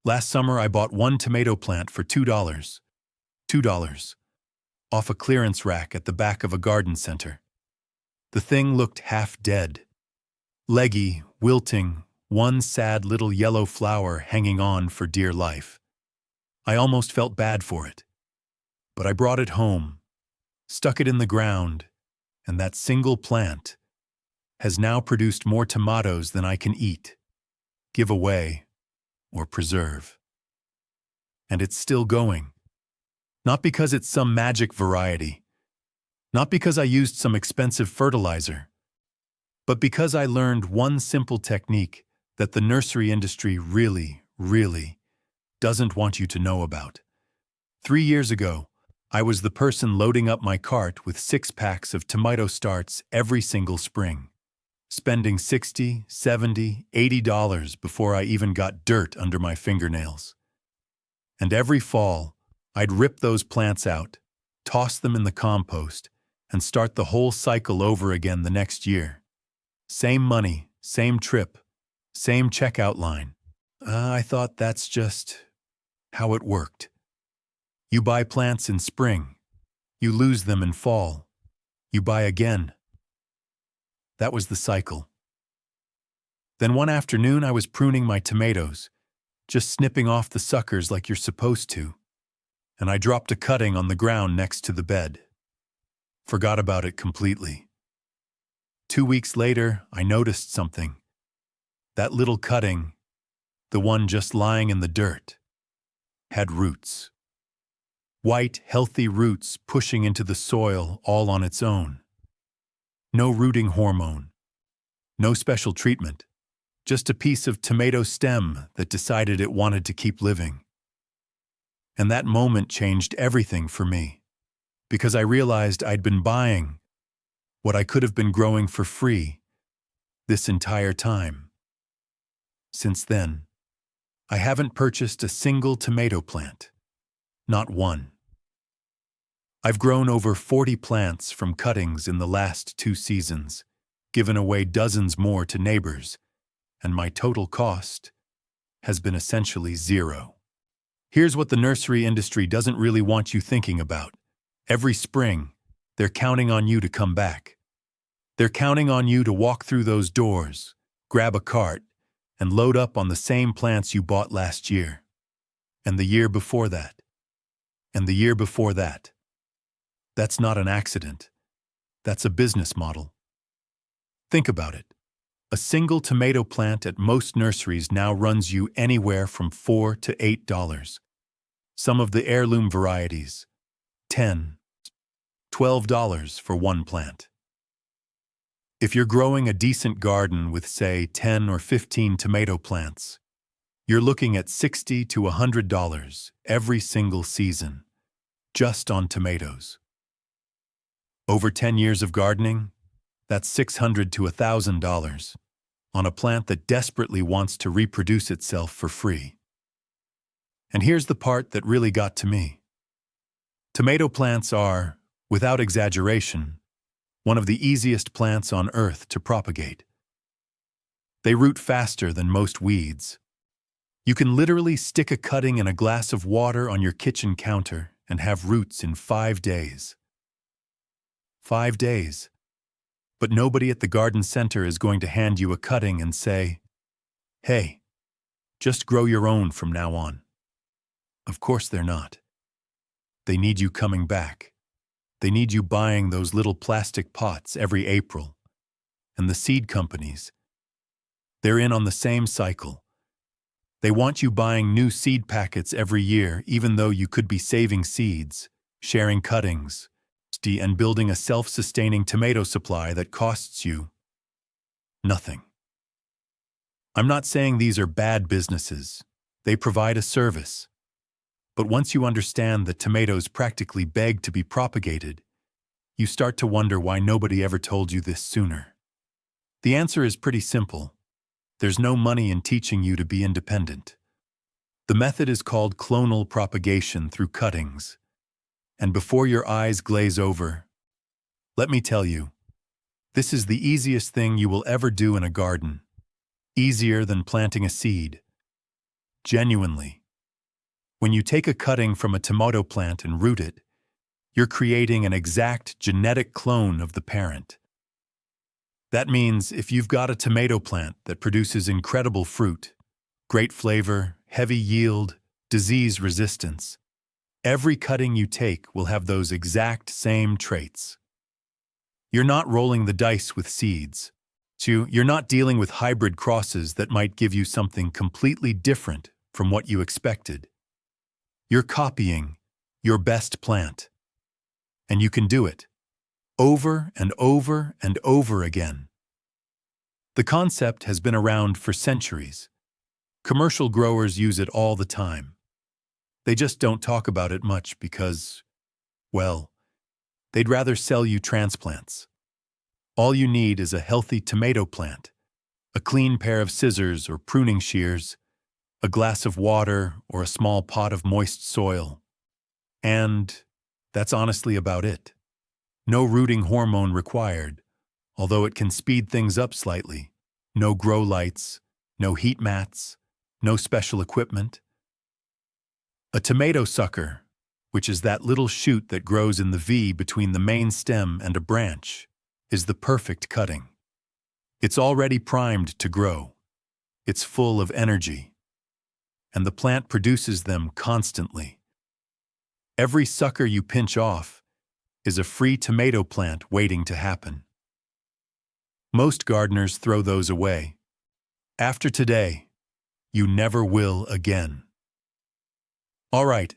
Last summer, I bought one tomato plant for $2. $2. Off a clearance rack at the back of a garden center. The thing looked half dead. Leggy, wilting, one sad little yellow flower hanging on for dear life. I almost felt bad for it. But I brought it home, stuck it in the ground, and that single plant has now produced more tomatoes than I can eat, give away, or preserve. And it's still going. Not because it's some magic variety, not because I used some expensive fertilizer, but because I learned one simple technique that the nursery industry really doesn't want you to know about. 3 years ago, I was the person loading up my cart with 6 packs of tomato starts every single spring, spending $60, $70, $80 before I even got dirt under my fingernails. And every fall, I'd rip those plants out, toss them in the compost, and start the whole cycle over again the next year. Same money, same trip, same checkout line. I thought that's just how it worked. You buy plants in spring. You lose them in fall. You buy again. That was the cycle. Then one afternoon I was pruning my tomatoes, just snipping off the suckers like you're supposed to, and I dropped a cutting on the ground next to the bed. Forgot about it completely. 2 weeks later, I noticed something. That little cutting, the one just lying in the dirt, had roots. White, healthy roots pushing into the soil all on its own. No rooting hormone, no special treatment, just a piece of tomato stem that decided it wanted to keep living. And that moment changed everything for me, because I realized I'd been buying what I could have been growing for free this entire time. Since then, I haven't purchased a single tomato plant, not one. I've grown over 40 plants from cuttings in the last 2 seasons, given away dozens more to neighbors, and my total cost has been essentially zero. Here's what the nursery industry doesn't really want you thinking about. Every spring, they're counting on you to come back. They're counting on you to walk through those doors, grab a cart, and load up on the same plants you bought last year. And the year before that. And the year before that. That's not an accident. That's a business model. Think about it. A single tomato plant at most nurseries now runs you anywhere from $4 to $8. Some of the heirloom varieties, $10, $12 for one plant. If you're growing a decent garden with, say, 10 or 15 tomato plants, you're looking at $60 to $100 every single season, just on tomatoes. Over 10 years of gardening, that's $600 to $1,000 on a plant that desperately wants to reproduce itself for free. And here's the part that really got to me. Tomato plants are, without exaggeration, one of the easiest plants on earth to propagate. They root faster than most weeds. You can literally stick a cutting in a glass of water on your kitchen counter and have roots in 5 days. 5 days. But nobody at the garden center is going to hand you a cutting and say, "Hey, just grow your own from now on." Of course they're not. They need you coming back. They need you buying those little plastic pots every April. And the seed companies, they're in on the same cycle. They want you buying new seed packets every year, even though you could be saving seeds, sharing cuttings, and building a self-sustaining tomato supply that costs you nothing. I'm not saying these are bad businesses. They provide a service. But once you understand that tomatoes practically beg to be propagated, you start to wonder why nobody ever told you this sooner. The answer is pretty simple. There's no money in teaching you to be independent. The method is called clonal propagation through cuttings. And before your eyes glaze over, let me tell you, this is the easiest thing you will ever do in a garden. Easier than planting a seed. genuinely. When you take a cutting from a tomato plant and root it, you're creating an exact genetic clone of the parent. That means if you've got a tomato plant that produces incredible fruit, great flavor, heavy yield, disease resistance, every cutting you take will have those exact same traits. You're not rolling the dice with seeds. You're not dealing with hybrid crosses that might give you something completely different from what you expected. You're copying your best plant. And you can do it over and over and over again. The concept has been around for centuries. Commercial growers use it all the time. They just don't talk about it much because, well, they'd rather sell you transplants. All you need is a healthy tomato plant, a clean pair of scissors or pruning shears, a glass of water or a small pot of moist soil. And that's honestly about it. No rooting hormone required, although it can speed things up slightly. No grow lights, no heat mats, no special equipment. A tomato sucker, which is that little shoot that grows in the V between the main stem and a branch, is the perfect cutting. It's already primed to grow. It's full of energy. And the plant produces them constantly. Every sucker you pinch off is a free tomato plant waiting to happen. Most gardeners throw those away. After today, you never will again. All right,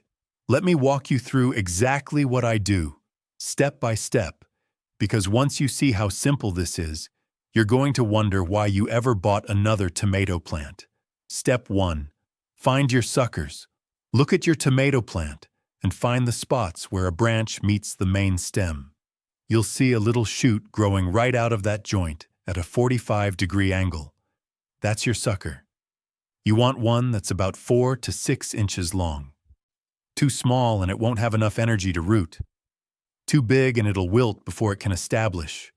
let me walk you through exactly what I do, step by step, because once you see how simple this is, you're going to wonder why you ever bought another tomato plant. Step 1. Find your suckers. Look at your tomato plant and find the spots where a branch meets the main stem. You'll see a little shoot growing right out of that joint at a 45-degree angle. That's your sucker. You want one that's about 4 to 6 inches long. Too small and it won't have enough energy to root. Too big and it'll wilt before it can establish.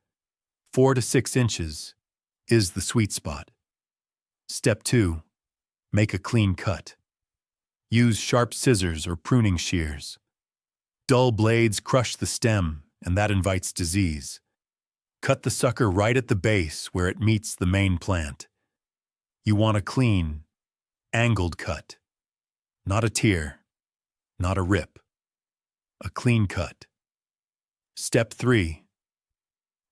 4 to 6 inches is the sweet spot. Step 2. Make a clean cut. Use sharp scissors or pruning shears. Dull blades crush the stem, and that invites disease. Cut the sucker right at the base where it meets the main plant. You want a clean, angled cut. Not a tear, not a rip. A clean cut. Step 3.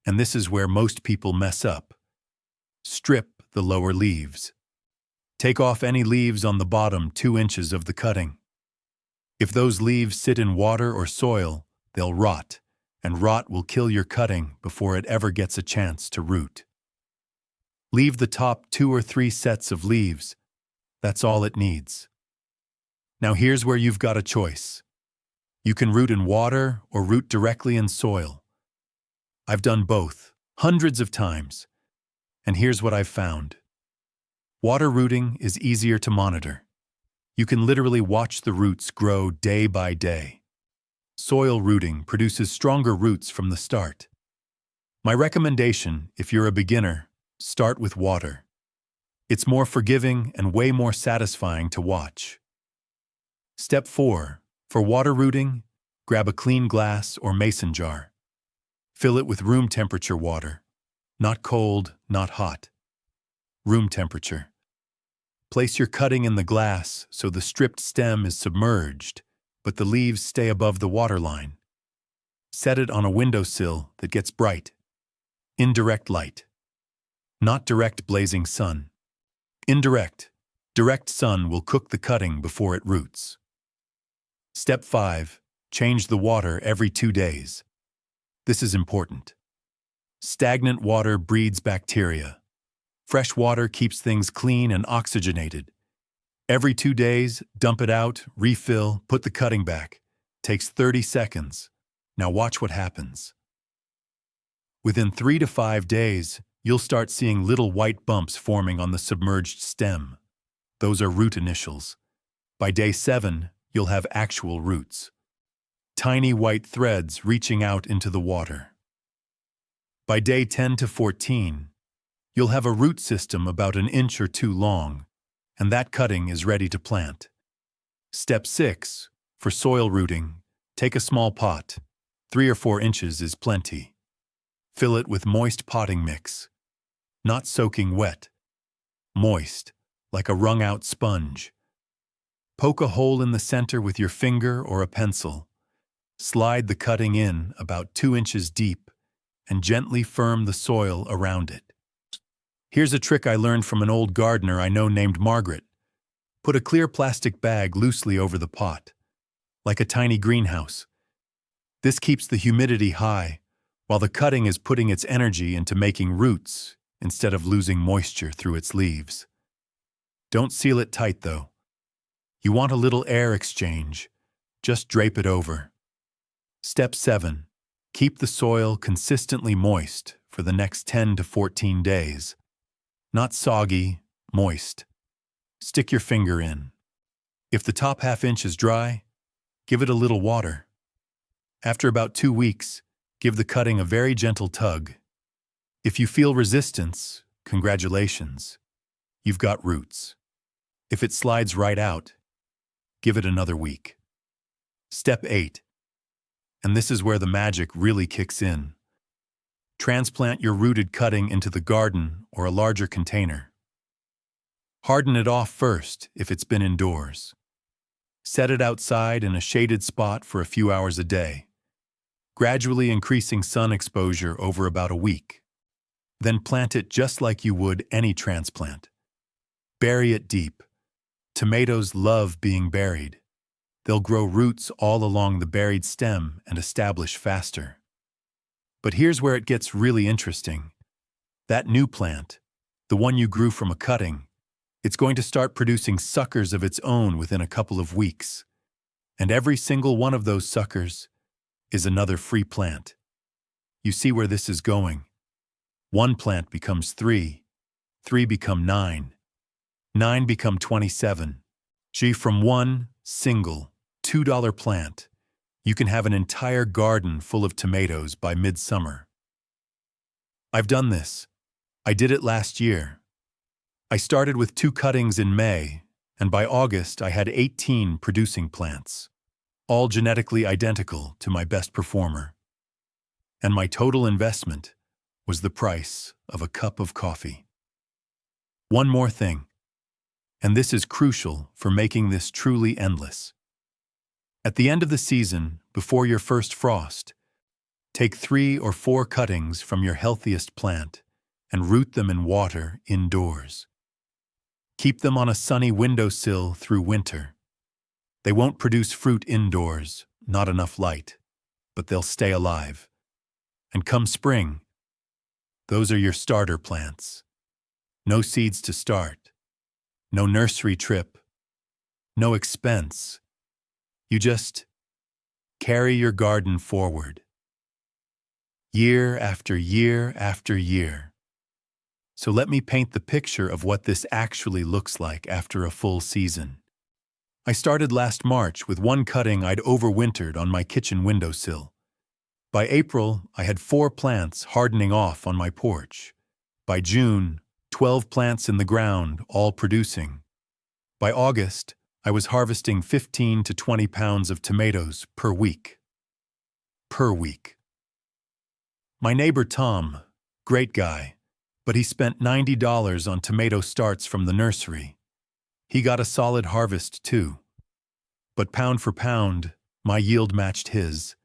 And this is where most people mess up. Strip the lower leaves. Take off any leaves on the bottom 2 inches of the cutting. If those leaves sit in water or soil, they'll rot, and rot will kill your cutting before it ever gets a chance to root. Leave the top 2 or 3 sets of leaves. That's all it needs. Now here's where you've got a choice. You can root in water or root directly in soil. I've done both, hundreds of times, and here's what I've found. Water rooting is easier to monitor. You can literally watch the roots grow day by day. Soil rooting produces stronger roots from the start. My recommendation, if you're a beginner, start with water. It's more forgiving and way more satisfying to watch. Step 4. For water rooting, grab a clean glass or mason jar. Fill it with room temperature water. Not cold, not hot. Room temperature. Place your cutting in the glass so the stripped stem is submerged, but the leaves stay above the waterline. Set it on a windowsill that gets bright. Indirect light. Not direct blazing sun. Indirect. Direct sun will cook the cutting before it roots. Step 5. Change the water every 2 days. This is important. Stagnant water breeds bacteria. Fresh water keeps things clean and oxygenated. Every 2 days, dump it out, refill, put the cutting back. Takes 30 seconds. Now watch what happens. Within 3 to 5 days, you'll start seeing little white bumps forming on the submerged stem. Those are root initials. By day 7, you'll have actual roots. Tiny white threads reaching out into the water. By day 10 to 14, you'll have a root system about 1 inch or 2 long, and that cutting is ready to plant. Step 6. For soil rooting, take a small pot. 3 or 4 inches is plenty. Fill it with moist potting mix. Not soaking wet. Moist, like a wrung-out sponge. Poke a hole in the center with your finger or a pencil. Slide the cutting in about 2 inches deep and gently firm the soil around it. Here's a trick I learned from an old gardener I know named Margaret. Put a clear plastic bag loosely over the pot, like a tiny greenhouse. This keeps the humidity high, while the cutting is putting its energy into making roots instead of losing moisture through its leaves. Don't seal it tight, though. You want a little air exchange. Just drape it over. Step 7. Keep the soil consistently moist for the next 10 to 14 days. Not soggy, moist. Stick your finger in. If the top half-inch is dry, give it a little water. After about 2 weeks, give the cutting a very gentle tug. If you feel resistance, congratulations. You've got roots. If it slides right out, give it another week. Step 8. And this is where the magic really kicks in. Transplant your rooted cutting into the garden or a larger container. Harden it off first if it's been indoors. Set it outside in a shaded spot for a few hours a day, gradually increasing sun exposure over about a week. Then plant it just like you would any transplant. Bury it deep. Tomatoes love being buried. They'll grow roots all along the buried stem and establish faster. But here's where it gets really interesting. That new plant, the one you grew from a cutting, it's going to start producing suckers of its own within a couple of weeks. And every single one of those suckers is another free plant. You see where this is going. 1 plant becomes 3, 3 become 9, 9 become 27. From one single $2 plant, you can have an entire garden full of tomatoes by midsummer. I've done this. I did it last year. I started with 2 cuttings in May, and by August I had 18 producing plants, all genetically identical to my best performer. And my total investment was the price of a cup of coffee. One more thing, and this is crucial for making this truly endless. At the end of the season, before your first frost, take 3 or 4 cuttings from your healthiest plant and root them in water indoors. Keep them on a sunny windowsill through winter. They won't produce fruit indoors, not enough light, but they'll stay alive. And come spring, those are your starter plants. No seeds to start, no nursery trip, no expense. You just carry your garden forward. Year after year after year. So let me paint the picture of what this actually looks like after a full season. I started last March with 1 cutting I'd overwintered on my kitchen windowsill. By April, I had 4 plants hardening off on my porch. By June, 12 plants in the ground, all producing. By August, I was harvesting 15 to 20 pounds of tomatoes per week. Per week. My neighbor Tom, great guy, but he spent $90 on tomato starts from the nursery. He got a solid harvest too. But pound for pound, my yield matched his.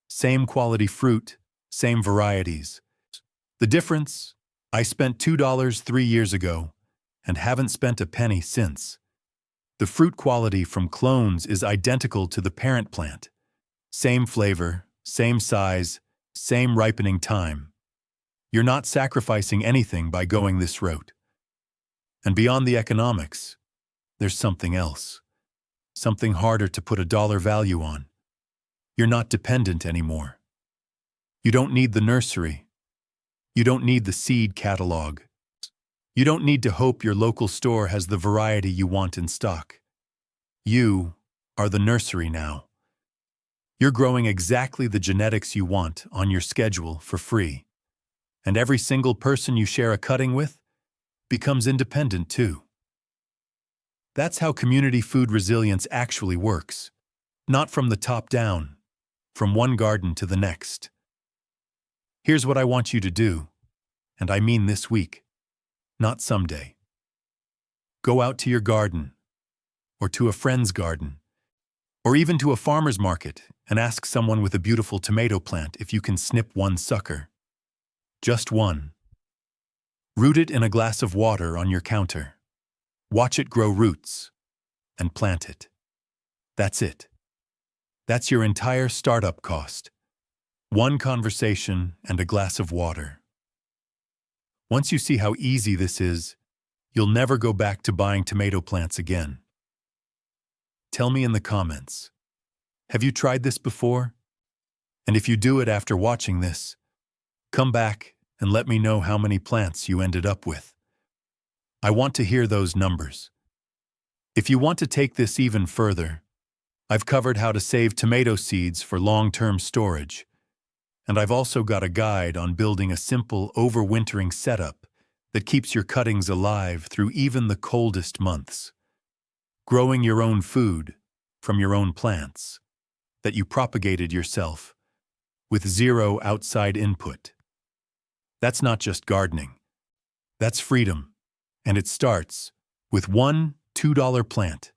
Same quality fruit, same varieties. The difference? I spent $2 3 years ago and haven't spent a penny since. The fruit quality from clones is identical to the parent plant. Same flavor, same size, same ripening time. You're not sacrificing anything by going this route. And beyond the economics, there's something else. Something harder to put a dollar value on. You're not dependent anymore. You don't need the nursery. You don't need the seed catalog. You don't need to hope your local store has the variety you want in stock. You are the nursery now. You're growing exactly the genetics you want on your schedule for free. And every single person you share a cutting with becomes independent too. That's how community food resilience actually works. Not from the top down, from one garden to the next. Here's what I want you to do, and I mean this week, not someday. Go out to your garden, or to a friend's garden, or even to a farmer's market and ask someone with a beautiful tomato plant if you can snip one sucker. Just one. Root it in a glass of water on your counter. Watch it grow roots, and plant it. That's it. That's your entire startup cost. One conversation and a glass of water. Once you see how easy this is, you'll never go back to buying tomato plants again. Tell me in the comments, have you tried this before? And if you do it after watching this, come back and let me know how many plants you ended up with. I want to hear those numbers. If you want to take this even further, I've covered how to save tomato seeds for long-term storage, and I've also got a guide on building a simple overwintering setup that keeps your cuttings alive through even the coldest months. Growing your own food from your own plants that you propagated yourself with zero outside input. That's not just gardening. That's freedom, and it starts with one $2 plant.